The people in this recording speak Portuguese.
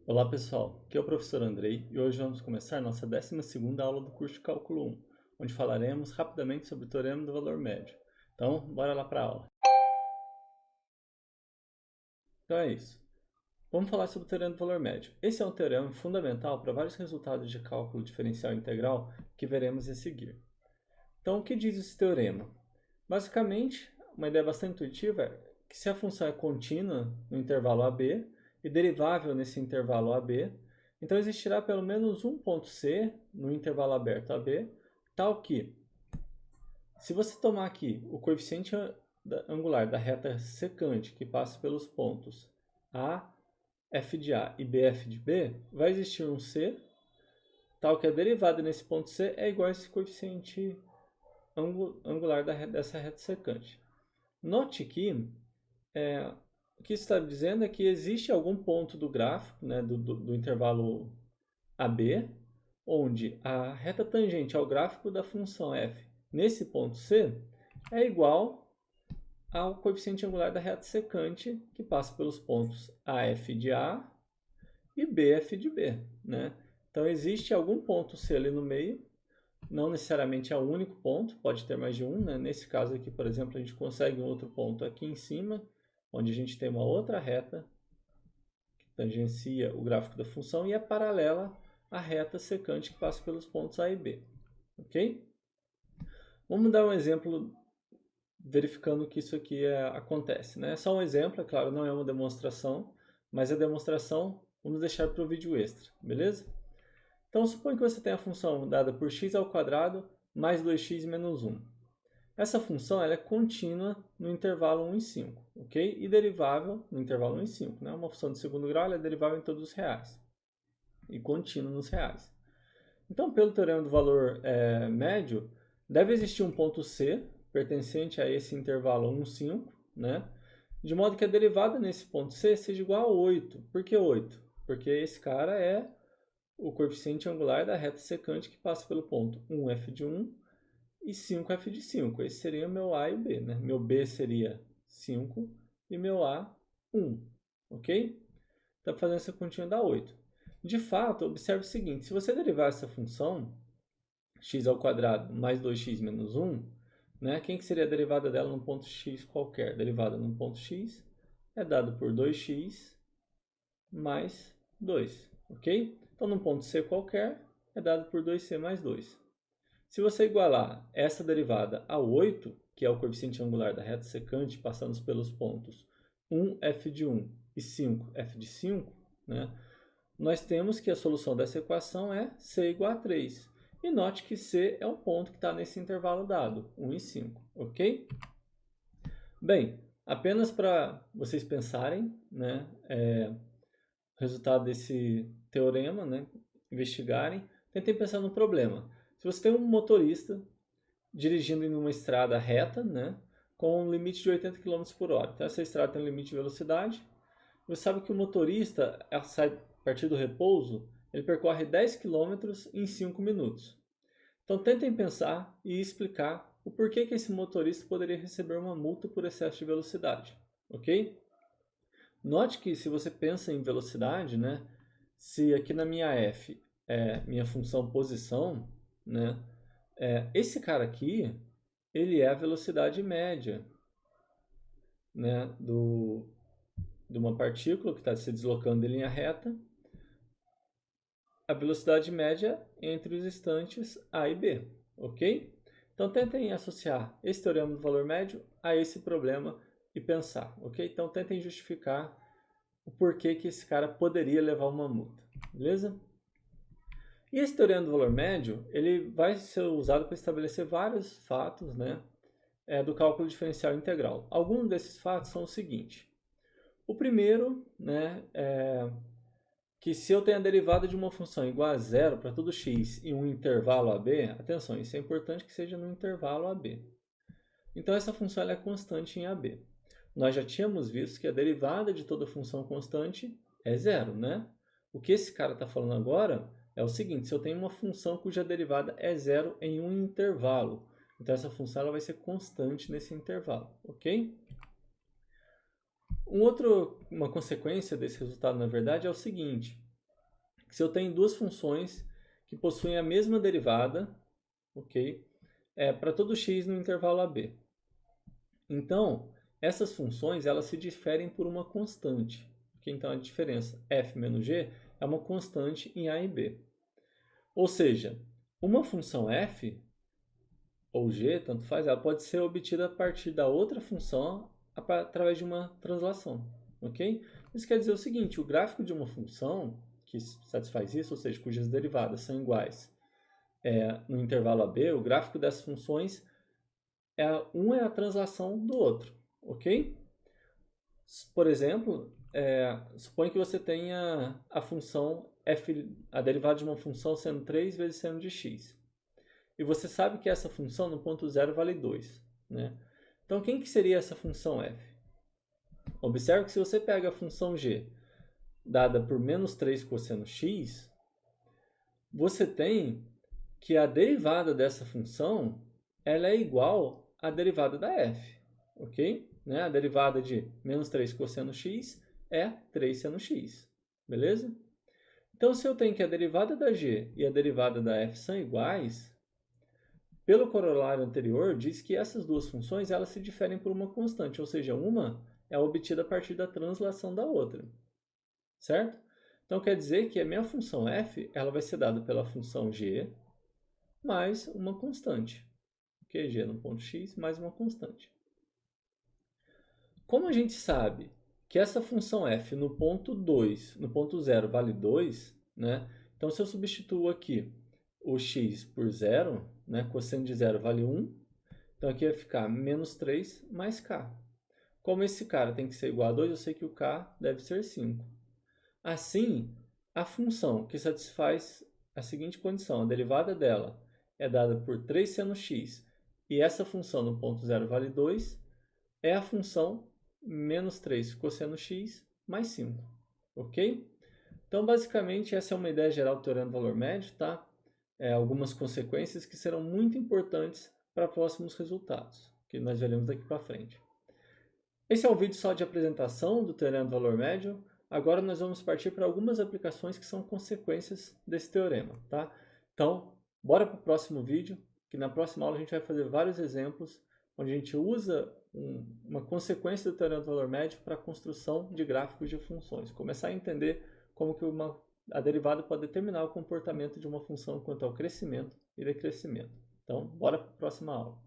Olá pessoal, aqui é o professor Andrei e hoje vamos começar nossa 12ª aula do curso de Cálculo 1, onde falaremos rapidamente sobre o Teorema do Valor Médio. Então, bora lá para a aula. Então é isso. Vamos falar sobre o Teorema do Valor Médio. Esse é um teorema fundamental para vários resultados de cálculo diferencial integral que veremos a seguir. Então, o que diz esse teorema? Basicamente, uma ideia bastante intuitiva é que se a função é contínua no intervalo AB e derivável nesse intervalo AB, então existirá pelo menos um ponto C no intervalo aberto AB, tal que, se você tomar aqui o coeficiente angular da reta secante que passa pelos pontos A, f de A e BF de B, vai existir um C, tal que a derivada nesse ponto C é igual a esse coeficiente angular dessa reta secante. Note que o que está dizendo é que existe algum ponto do gráfico, né, do intervalo AB, onde a reta tangente ao gráfico da função f nesse ponto C é igual ao coeficiente angular da reta secante que passa pelos pontos AF de A e BF de B. Né? Então existe algum ponto C ali no meio, não necessariamente é o único ponto, pode ter mais de um. Né? Nesse caso aqui, por exemplo, a gente consegue um outro ponto aqui em cima, onde a gente tem uma outra reta que tangencia o gráfico da função e é paralela à reta secante que passa pelos pontos A e B. Ok? Vamos dar um exemplo verificando que isso aqui acontece. Né? É só um exemplo, é claro, não é uma demonstração, mas a demonstração vamos deixar para o vídeo extra, beleza? Então, suponha que você tenha a função dada por x ao quadrado mais 2x menos 1. Essa função ela é contínua no intervalo 1 e 5, ok? E derivável no intervalo 1 e 5. Né? Uma função de segundo grau ela é derivável em todos os reais e contínua nos reais. Então, pelo teorema do valor médio, deve existir um ponto C pertencente a esse intervalo 1, 5, né? De modo que a derivada nesse ponto C seja igual a 8. Por que 8? Porque esse cara é o coeficiente angular da reta secante que passa pelo ponto 1f de 1 e 5f de 5. Esse seria o meu A e o B. Né? Meu B seria 5 e meu A, 1. Ok? Então, fazendo essa continha dá 8. De fato, observe o seguinte. Se você derivar essa função, x ao quadrado mais 2x menos 1, né, quem que seria a derivada dela num ponto x qualquer? Derivada num ponto x é dado por 2x mais 2. Ok? Então, num ponto C qualquer, é dado por 2C mais 2. Se você igualar essa derivada a 8, que é o coeficiente angular da reta secante, passando pelos pontos 1f de 1 e 5f de 5, né, nós temos que a solução dessa equação é C igual a 3. E note que C é um ponto que está nesse intervalo dado, 1 e 5, ok? Bem, apenas para vocês pensarem, né, o resultado desse teorema, né, investigarem, tentem pensar no problema. Se você tem um motorista dirigindo em uma estrada reta, né, com um limite de 80 km por hora, então essa estrada tem um limite de velocidade, você sabe que o motorista sai a partir do repouso, ele percorre 10 km em 5 minutos. Então tentem pensar e explicar o porquê que esse motorista poderia receber uma multa por excesso de velocidade, ok? Note que se você pensa em velocidade, né, se aqui na minha f é minha função posição, né, esse cara aqui, ele é a velocidade média, né, de uma partícula que está se deslocando em linha reta, a velocidade média entre os instantes A e B, ok? Então tentem associar esse teorema do valor médio a esse problema e pensar, ok? Então tentem justificar o porquê que esse cara poderia levar uma multa, beleza? E esse teorema do valor médio, ele vai ser usado para estabelecer vários fatos, né, do cálculo diferencial integral. Alguns desses fatos são o seguinte. O primeiro, né, é que se eu tenho a derivada de uma função igual a zero para todo x em um intervalo AB, atenção, isso é importante que seja no intervalo AB. Então essa função ela é constante em AB. Nós já tínhamos visto que a derivada de toda função constante é zero, né? O que esse cara está falando agora é o seguinte, se eu tenho uma função cuja derivada é zero em um intervalo, então essa função ela vai ser constante nesse intervalo, ok? Uma consequência desse resultado, na verdade, é o seguinte. que se eu tenho duas funções que possuem a mesma derivada, ok? Para todo x no intervalo AB. Então, essas funções elas se diferem por uma constante. Okay? Então, a diferença f menos g é uma constante em a e b. Ou seja, uma função f ou g, tanto faz, ela pode ser obtida a partir da outra função através de uma translação. Ok? Isso quer dizer o seguinte, o gráfico de uma função que satisfaz isso, ou seja, cujas derivadas são iguais no intervalo AB, o gráfico dessas funções, um é a translação do outro. Ok? Por exemplo, suponha que você tenha a função f, a derivada de uma função sendo 3 vezes seno de x. E você sabe que essa função no ponto zero vale 2. Né? Então, quem que seria essa função f? Observe que se você pega a função g dada por menos 3 cosseno x, você tem que a derivada dessa função ela é igual à derivada da f. Ok? Né? A derivada de menos 3 cosseno x é 3 seno x. Beleza? Então, se eu tenho que a derivada da g e a derivada da f são iguais, pelo corolário anterior, diz que essas duas funções elas se diferem por uma constante, ou seja, uma é obtida a partir da translação da outra. Certo? Então, quer dizer que a minha função f ela vai ser dada pela função g mais uma constante. Que g no ponto x mais uma constante. Como a gente sabe que essa função f no ponto 2, no ponto 0 vale 2, né? Então, se eu substituo aqui o x por 0, né? Cosseno de 0 vale 1, então aqui vai ficar menos 3 mais k. Como esse cara tem que ser igual a 2, eu sei que o k deve ser 5. Assim, a função que satisfaz a seguinte condição, a derivada dela é dada por 3 seno x, e essa função no ponto 0 vale 2, é a função menos 3 cosseno x mais 5. Ok? Então, basicamente, essa é uma ideia geral do teorema do valor médio, tá? Algumas consequências que serão muito importantes para próximos resultados, que nós veremos daqui para frente. Esse é um vídeo só de apresentação do teorema do valor médio. Agora nós vamos partir para algumas aplicações que são consequências desse teorema, tá? Então, bora para o próximo vídeo, que na próxima aula a gente vai fazer vários exemplos onde a gente usa uma consequência do teorema do valor médio para a construção de gráficos de funções. Começar a entender como que a derivada pode determinar o comportamento de uma função quanto ao crescimento e decrescimento. Então, bora para a próxima aula.